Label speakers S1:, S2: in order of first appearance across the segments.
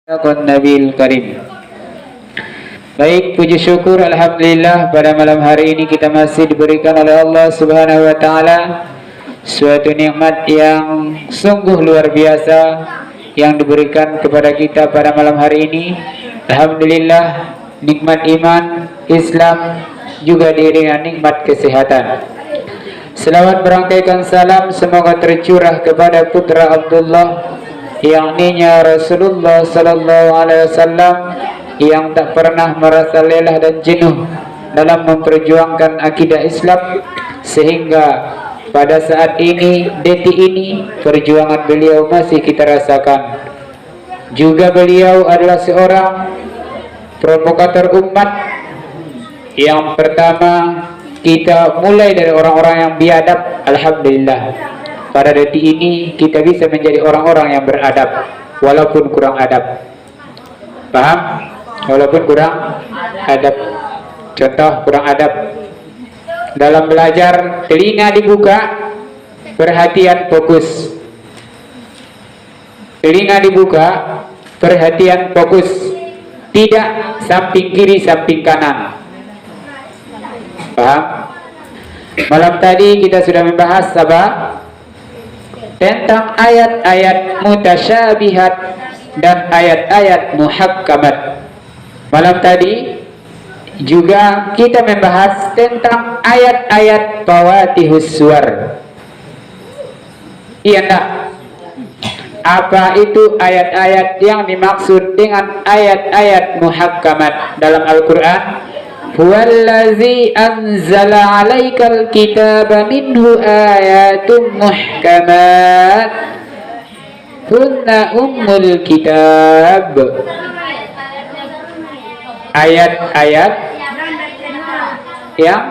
S1: Nabil Karim. Baik, puji syukur alhamdulillah pada malam hari ini kita masih diberikan oleh Allah Subhanahu wa taala suatu nikmat yang sungguh luar biasa yang diberikan kepada kita pada malam hari ini. Alhamdulillah, nikmat iman, Islam juga diiringi nikmat kesehatan. Selawat berangkaikan salam semoga tercurah kepada putra Abdullah yakninya Rasulullah sallallahu alaihi wasallam yang tak pernah merasa lelah dan jenuh dalam memperjuangkan akidah Islam, sehingga pada saat ini, detik ini, perjuangan beliau masih kita rasakan. Juga beliau adalah seorang provokator umat yang pertama kita mulai dari orang-orang yang biadab. Alhamdulillah, pada detik ini kita bisa menjadi orang-orang yang beradab walaupun kurang adab. Paham? Walaupun kurang adab. Contoh kurang adab dalam belajar, telinga dibuka, perhatian fokus. Telinga dibuka, perhatian fokus. Tidak samping kiri, samping kanan. Paham? Malam tadi kita sudah membahas apa? Tentang ayat-ayat mutasyabihat dan ayat-ayat muhakkamat. Malam tadi juga kita membahas tentang ayat-ayat fawatihus suwar. Iya enggak? Apa itu ayat-ayat yang dimaksud dengan ayat-ayat muhakkamat dalam Al-Quran? Huwallazi anzala 'alaikal kitaba minhu ayatun muhkamat hunna ummul kitab. Ayat-ayat yang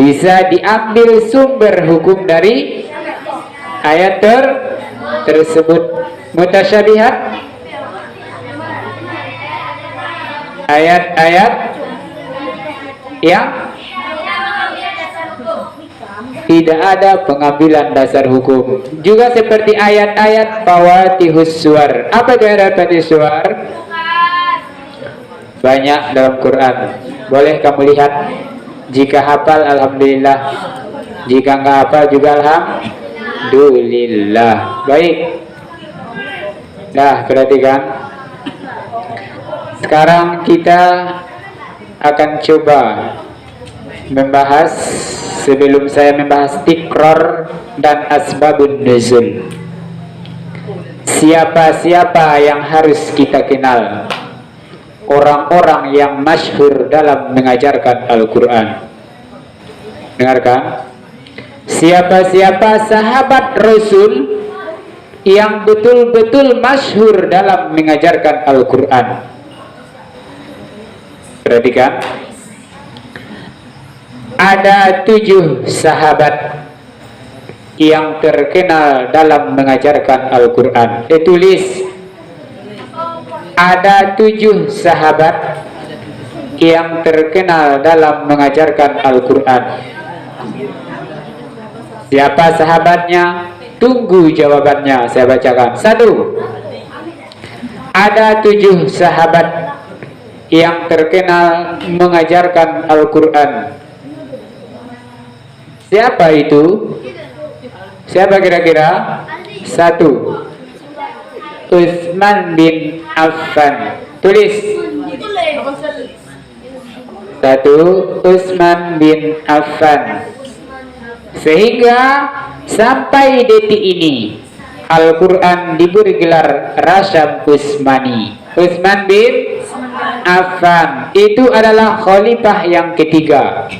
S1: bisa diambil sumber hukum dari ayat tersebut. Mutasyabihat, ayat-ayat yang tidak ada pengambilan dasar hukum. Juga seperti ayat-ayat fawatihus suwar. Apa itu ayat fawatihus suwar? Banyak dalam Quran. Boleh kamu lihat. Jika hafal alhamdulillah, jika enggak hafal juga alhamdulillah. Baik. Nah, perhatikan. Sekarang kita akan coba membahas, sebelum saya membahas tikror dan asbabun nuzul. Siapa-siapa yang harus kita kenal? Orang-orang yang masyhur dalam mengajarkan Al-Quran. Dengarkan. Siapa-siapa sahabat Rasul yang betul-betul masyhur dalam mengajarkan Al-Quran. Perhatikan. Ada 7 sahabat yang terkenal dalam mengajarkan Al-Quran. Tulis. Ada 7 sahabat yang terkenal dalam mengajarkan Al-Quran. Siapa sahabatnya? Tunggu jawabannya, saya bacakan. 1. Ada 7 sahabat yang terkenal mengajarkan Al-Quran. Siapa itu? Siapa kira-kira? 1. Utsman bin Affan. Tulis. 1. Utsman bin Affan. Sehingga sampai detik ini Al-Quran diberi gelar Rasyam Utsmani. Utsman bin Affan itu adalah khalifah yang ketiga.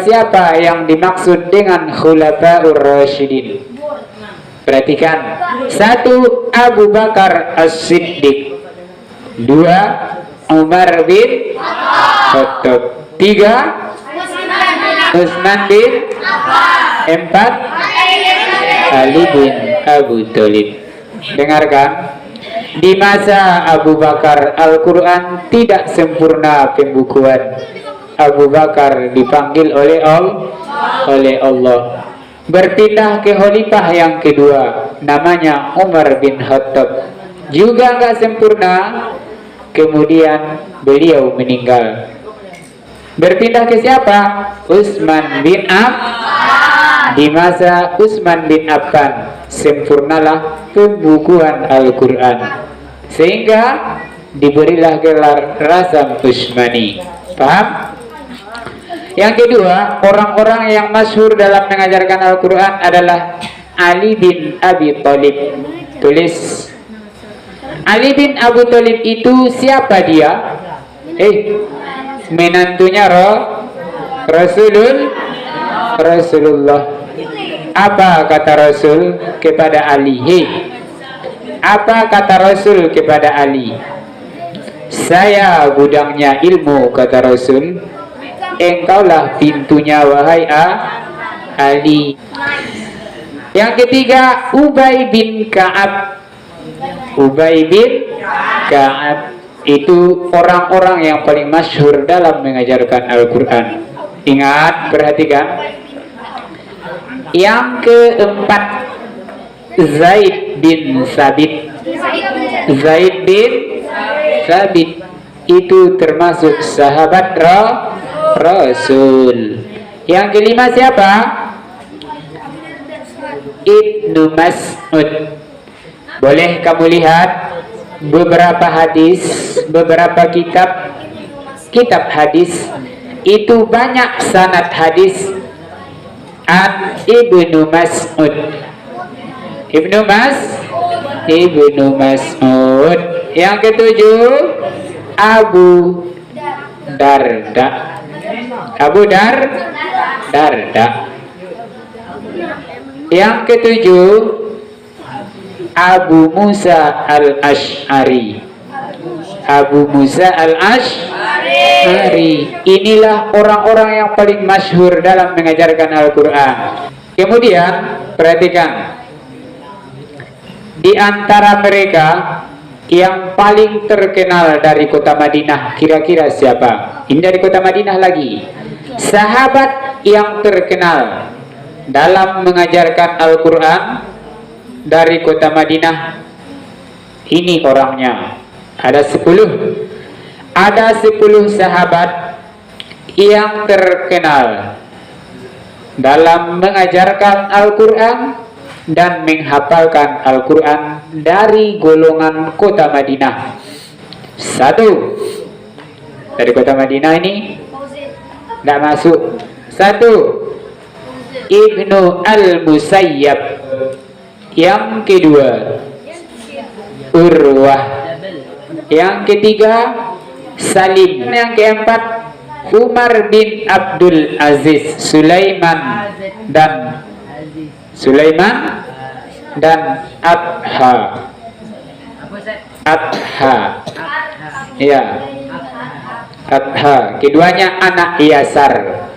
S1: Siapa yang dimaksud dengan Khulafaur Rasyidin? Perhatikan. 1. Abu Bakar As-Siddiq. 2. Umar bin Khattab. 3. Utsman bin Affan. 4. Ali bin Abu Thalib. Dengarkan. Di masa Abu Bakar Al-Quran tidak sempurna pembukuan. Abu Bakar dipanggil oleh Allah berpindah ke khalifah yang kedua, namanya Umar bin Khattab. Juga nggak sempurna, kemudian beliau meninggal. Berpindah ke siapa? Utsman bin Affan. Di masa Utsman bin Affan sempurnalah pembukuan Al-Quran, sehingga diberilah gelar Rasam Utsmani. Paham? Yang kedua, orang-orang yang masyhur dalam mengajarkan Al-Quran adalah Ali bin Abi Thalib. Tulis. Ali bin Abi Thalib itu siapa dia? Menantunya Rasulullah. Apa kata Rasul kepada Ali? Apa kata Rasul kepada Ali? Saya gudangnya ilmu, kata Rasul. Engkaulah pintunya, wahai Ali. Yang ketiga, Ubay bin Ka'ab. Ubay bin Ka'ab itu orang-orang yang paling masyhur dalam mengajarkan Al-Quran. Ingat, perhatikan. Yang keempat, Zaid bin Sabit. Zaid bin Sabit itu termasuk sahabat Rasul. Yang kelima siapa? Ibnu Mas'ud. Boleh kamu lihat beberapa hadis, beberapa kitab hadis itu banyak sanad hadis an Ibnu Mas'ud. Ibnu Mas'ud. Yang ketujuh, Abu Darda. Yang ketujuh, Abu Musa al-Ash'ari. Abu Musa al-Ash'ari. Inilah orang-orang yang paling masyhur dalam mengajarkan Al-Quran. Kemudian perhatikan, di antara mereka yang paling terkenal dari kota Madinah, kira-kira siapa? Ini dari kota Madinah lagi. Sahabat yang terkenal dalam mengajarkan Al-Quran dari kota Madinah, ini orangnya. Ada 10 sahabat yang terkenal dalam mengajarkan Al-Quran dan menghafalkan Al-Quran dari golongan kota Madinah. 1 dari kota Madinah ini tidak masuk. 1, Ibnu Al-Musayyab. Yang kedua, Urwah. Yang ketiga, Salim. Yang keempat, Umar bin Abdul Aziz. Sulaiman dan Abha. Ya, Abha. Keduanya anak Yasar.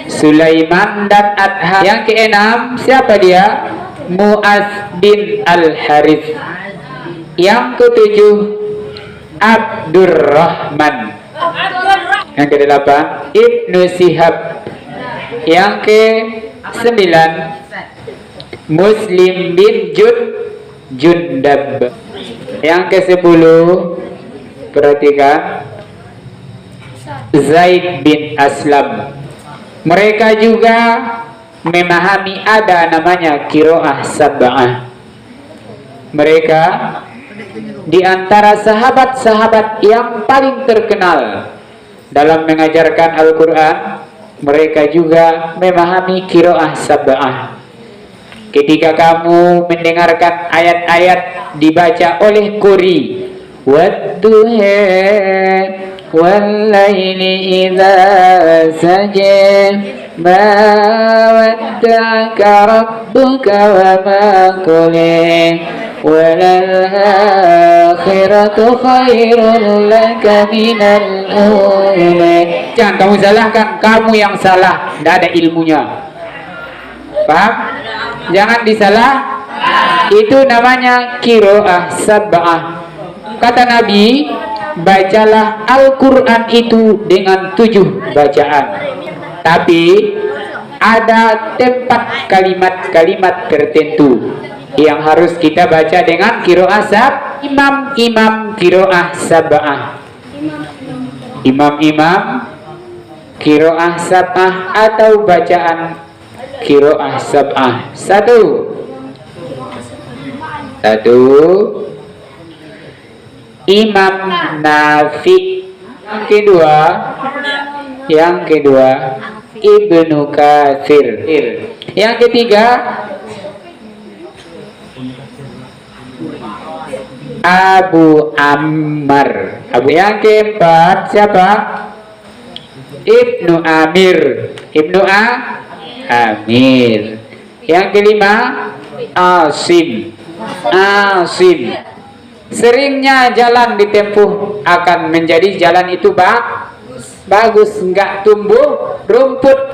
S1: Sulaiman dan Adha. Yang keenam, siapa dia? Mu'az bin Al-Harith. Yang ketujuh, Abdurrahman. Yang kedelapan, Ibnu Sihab. Yang ke-9, Muslim bin Jundab. Yang ke-10, perhatikan, Zaid bin Aslam. Mereka juga memahami ada namanya qiraah sab'ah. Mereka di antara sahabat-sahabat yang paling terkenal dalam mengajarkan Al-Quran. Mereka juga memahami qiraah sab'ah. Ketika kamu mendengarkan ayat-ayat dibaca oleh qori, wadduha wal-laili idza saja, ma wadda'aka rabbuka wa ma qala, walal akhiratu khairun laka minal ula. Jangan kamu salahkan, kamu yang salah, tidak ada ilmunya. Paham? Jangan disalah. Itu namanya qiraah sab'ah. Kata Nabi, bacalah Al-Quran itu dengan 7 bacaan. Tapi ada tempat kalimat-kalimat tertentu yang harus kita baca dengan qiraah imam qiraah sab'ah. Imam qiraah sab'ah atau bacaan qiraah sab'ah. Satu. Imam Nafi. Yang kedua Ibnu Katsir. Yang ketiga Abu Ammar. Yang keempat siapa? Ibnu Amir. Amir. Yang kelima Asim. Seringnya jalan ditempuh akan menjadi jalan itu bagus, enggak tumbuh rumput.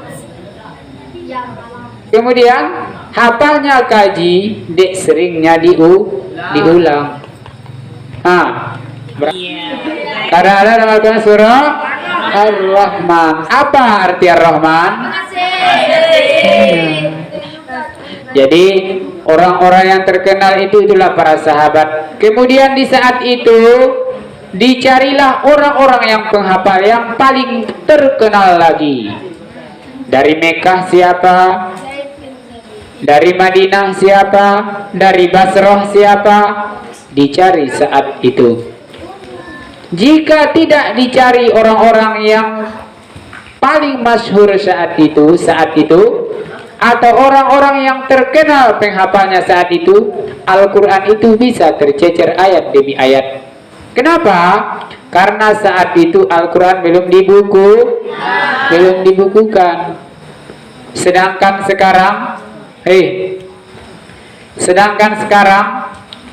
S1: Kemudian hafalnya kaji, dek seringnya diulang. Kadang-kadang dalam Al-Quran surah Ar-Rahman. Apa arti Ar-Rahman? Jadi orang-orang yang terkenal itulah para sahabat. Kemudian di saat itu dicarilah orang-orang yang penghafal yang paling terkenal lagi. Dari Mekah siapa? Dari Madinah siapa? Dari Basrah siapa? Dicari saat itu. Jika tidak dicari orang-orang yang paling masyhur saat itu, atau orang-orang yang terkenal penghafalnya saat itu, Al-Quran itu bisa tercecer ayat demi ayat. Kenapa? Karena saat itu Al-Quran belum dibukukan. Sedangkan sekarang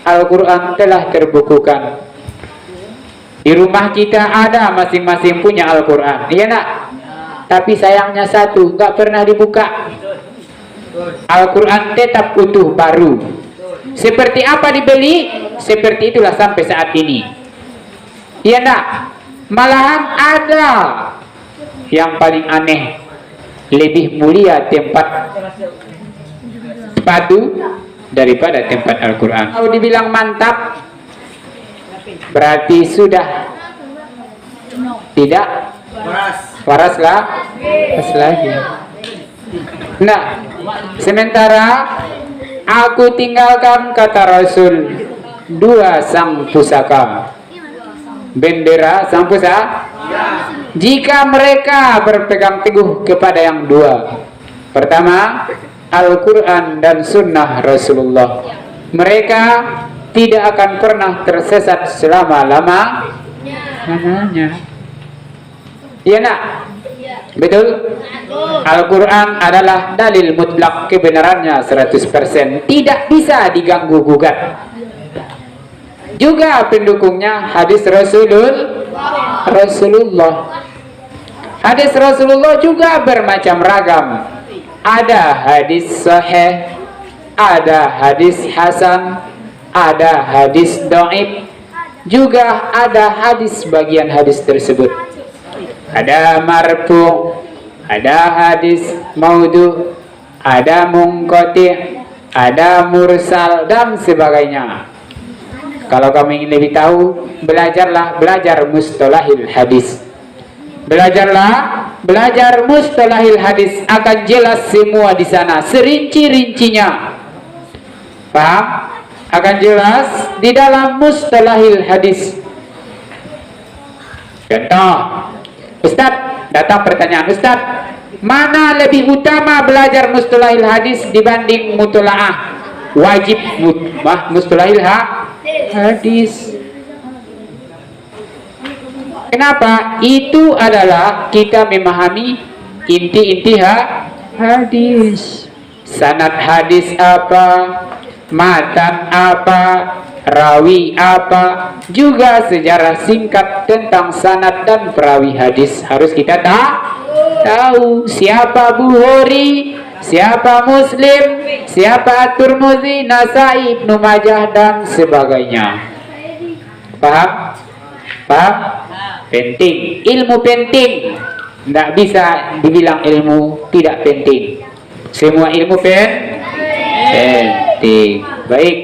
S1: Al-Quran telah terbukukan. Di rumah kita ada masing-masing punya Al-Quran, iya nak? Tapi sayangnya satu, nggak pernah dibuka. Al-Quran tetap utuh baru. Seperti apa dibeli, seperti itulah sampai saat ini. Iya nak? Malahan ada yang paling aneh, lebih mulia tempat sepatu daripada tempat Al-Quran. Kalau dibilang mantap, berarti sudah tidak waras lagi. Nah, sementara aku tinggalkan, kata Rasul, dua sang pusaka, bendera sang pusaka. Jika mereka berpegang teguh kepada yang dua, pertama Al-Quran dan Sunnah Rasulullah, mereka tidak akan pernah tersesat selama-lamanya. Iya nak? Betul? Al-Quran adalah dalil mutlak, kebenarannya 100%, tidak bisa diganggu gugat. Juga pendukungnya hadis Rasulullah. Hadis Rasulullah juga bermacam ragam. Ada hadis sahih, ada hadis hasan, ada hadis dhaif, juga ada hadis bagian hadis tersebut. Ada marfu, ada hadis maudhu, ada munqati, ada mursal dan sebagainya. Kalau kamu ingin lebih tahu, belajar mustalahil hadis. Belajar mustalahil hadis, akan jelas semua di sana, serinci-rincinya. Paham? Akan jelas di dalam mustalahil hadis. Contoh, Ustaz, datang pertanyaan, Ustaz, mana lebih utama belajar mustalahil hadis dibanding mutolaah? Wajib mustalahil hadis. Kenapa? Itu adalah kita memahami inti-inti hadis. Sanad hadis apa, matan apa, rawi apa, juga sejarah singkat tentang sanad dan perawi hadis harus kita tahu. Siapa Bukhari, siapa Muslim, siapa At-Tirmidzi, Nasai, Ibnu Majah dan sebagainya. Paham? Penting, ilmu penting. Tidak bisa dibilang ilmu tidak penting. Semua ilmu penting. Baik.